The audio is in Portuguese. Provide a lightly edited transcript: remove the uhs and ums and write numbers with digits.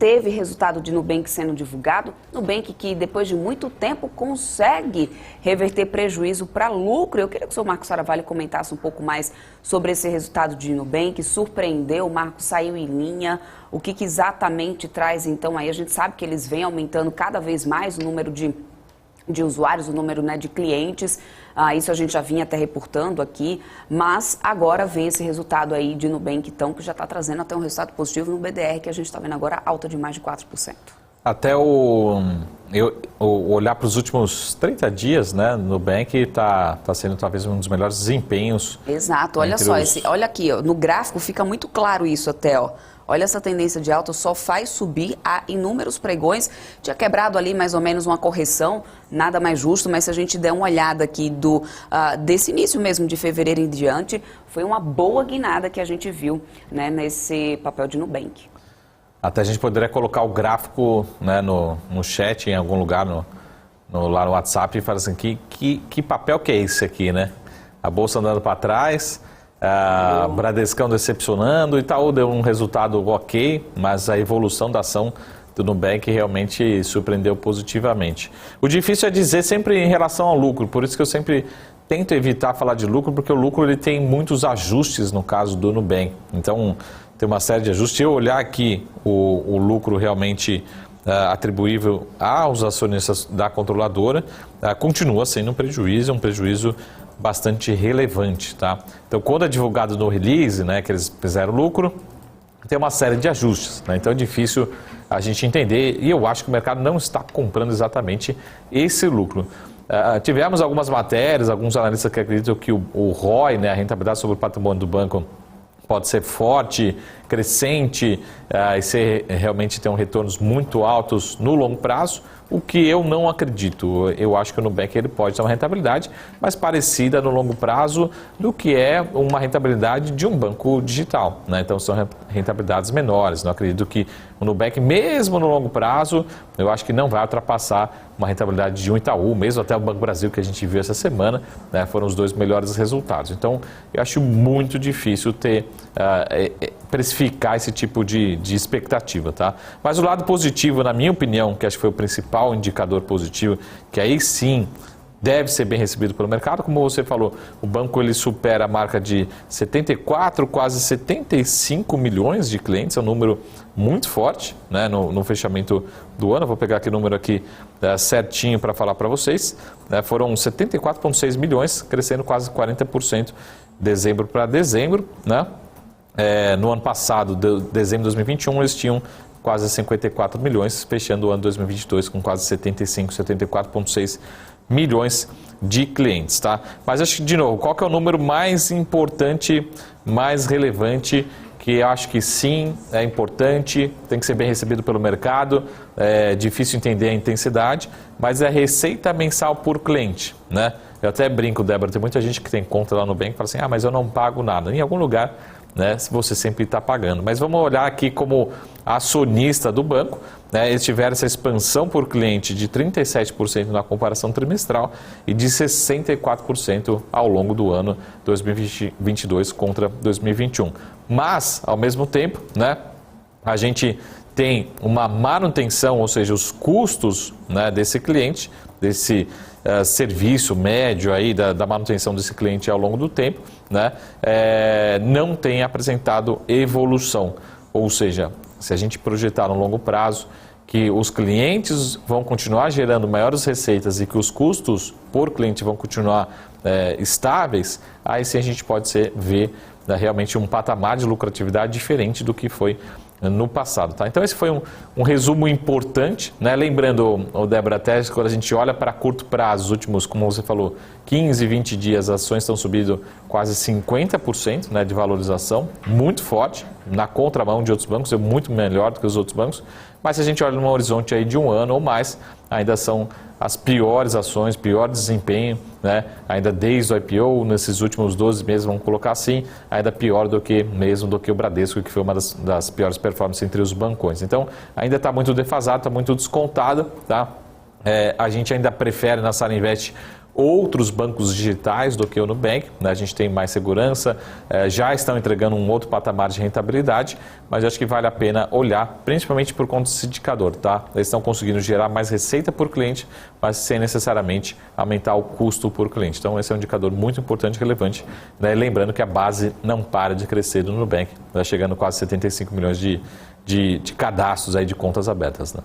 teve resultado de Nubank sendo divulgado. Nubank que depois de muito tempo consegue reverter prejuízo para lucro. Eu queria que o senhor Marcos Saravalli comentasse um pouco mais sobre esse resultado de Nubank. Surpreendeu, o Marcos saiu em linha. O que exatamente traz então aí? A gente sabe que eles vêm aumentando cada vez mais o número de usuários, o número, né, de clientes, isso a gente já vinha até reportando aqui, mas agora vem esse resultado aí de Nubank, então, que já está trazendo até um resultado positivo no BDR, que a gente está vendo agora alta de mais de 4%. Até olhar para os últimos 30 dias, né, Nubank está sendo talvez um dos melhores desempenhos. Exato, olha só, olha aqui, ó, no gráfico fica muito claro isso até, ó. Olha essa tendência de alta, só faz subir a inúmeros pregões. Tinha quebrado ali mais ou menos uma correção, nada mais justo, mas se a gente der uma olhada aqui desse início mesmo de fevereiro em diante, foi uma boa guinada que a gente viu, né, nesse papel de Nubank. Até a gente poderia colocar o gráfico, né, no chat, em algum lugar, lá no WhatsApp, e falar assim, que papel que é esse aqui, né? A bolsa andando para trás... Bradescão decepcionando, Itaú deu um resultado ok, mas a evolução da ação do Nubank realmente surpreendeu positivamente. O difícil é dizer sempre em relação ao lucro, por isso que eu sempre tento evitar falar de lucro, porque o lucro ele tem muitos ajustes no caso do Nubank. Então tem uma série de ajustes. Se eu olhar aqui o lucro realmente atribuível aos acionistas da controladora, continua sendo um prejuízo bastante relevante, tá? Então, quando é divulgado no release, né, que eles fizeram lucro, tem uma série de ajustes, né? Então é difícil a gente entender e eu acho que o mercado não está comprando exatamente esse lucro. Tivemos algumas matérias, alguns analistas que acreditam que o ROI, né, a rentabilidade sobre o patrimônio do banco, pode ser forte, crescente e realmente ter retornos muito altos no longo prazo, o que eu não acredito. Eu acho que o Nubank ele pode ter uma rentabilidade mais parecida no longo prazo do que é uma rentabilidade de um banco digital, né? Então são rentabilidades menores. Não acredito que o Nubank, mesmo no longo prazo, eu acho que não vai ultrapassar uma rentabilidade de um Itaú, mesmo até o Banco Brasil que a gente viu essa semana, né, foram os 2 melhores resultados. Então eu acho muito difícil precificar esse tipo de expectativa, tá? Mas o lado positivo, na minha opinião, que acho que foi o principal indicador positivo, que aí sim deve ser bem recebido pelo mercado, como você falou, o banco ele supera a marca de 74, quase 75 milhões de clientes, é um número muito forte, né, no fechamento do ano. Vou pegar aqui o número aqui certinho para falar para vocês, né, foram 74,6 milhões, crescendo quase 40% dezembro para dezembro, né? No ano passado, dezembro de 2021, eles tinham quase 54 milhões, fechando o ano 2022 com quase 74,6 milhões de clientes, tá? Mas acho que, de novo, qual que é o número mais importante, mais relevante, que eu acho que sim, é importante, tem que ser bem recebido pelo mercado, é difícil entender a intensidade, mas é a receita mensal por cliente, né? Eu até brinco, Débora, tem muita gente que tem conta lá no Nubank e fala assim, mas eu não pago nada. Em algum lugar, né, você sempre está pagando. Mas vamos olhar aqui como acionista do banco, né, eles tiveram essa expansão por cliente de 37% na comparação trimestral e de 64% ao longo do ano 2022 contra 2021. Mas, ao mesmo tempo, né, a gente tem uma manutenção, ou seja, os custos, né, desse cliente, desse serviço médio aí da manutenção desse cliente ao longo do tempo, né, não tem apresentado evolução. Ou seja, se a gente projetar no longo prazo que os clientes vão continuar gerando maiores receitas e que os custos por cliente vão continuar estáveis, aí sim a gente pode ver realmente um patamar de lucratividade diferente do que foi no passado, tá? Então esse foi um resumo importante, né? Lembrando, Débora, até quando a gente olha para curto prazo, os últimos, como você falou, 15, 20 dias, as ações estão subindo quase 50%, né, de valorização, muito forte, na contramão de outros bancos, é muito melhor do que os outros bancos, mas se a gente olha num horizonte aí de um ano ou mais, ainda são as piores ações, pior desempenho, né? Ainda desde o IPO, nesses últimos 12 meses, vamos colocar assim, ainda pior do que o Bradesco, que foi uma das piores performances entre os bancões. Então, ainda está muito defasado, está muito descontado, tá? A gente ainda prefere na Sara Invest outros bancos digitais do que o Nubank, né? A gente tem mais segurança, já estão entregando um outro patamar de rentabilidade, mas acho que vale a pena olhar, principalmente por conta desse indicador, tá? Eles estão conseguindo gerar mais receita por cliente, mas sem necessariamente aumentar o custo por cliente. Então esse é um indicador muito importante e relevante, né? Lembrando que a base não para de crescer do Nubank, chegando quase 75 milhões de cadastros aí de contas abertas, né?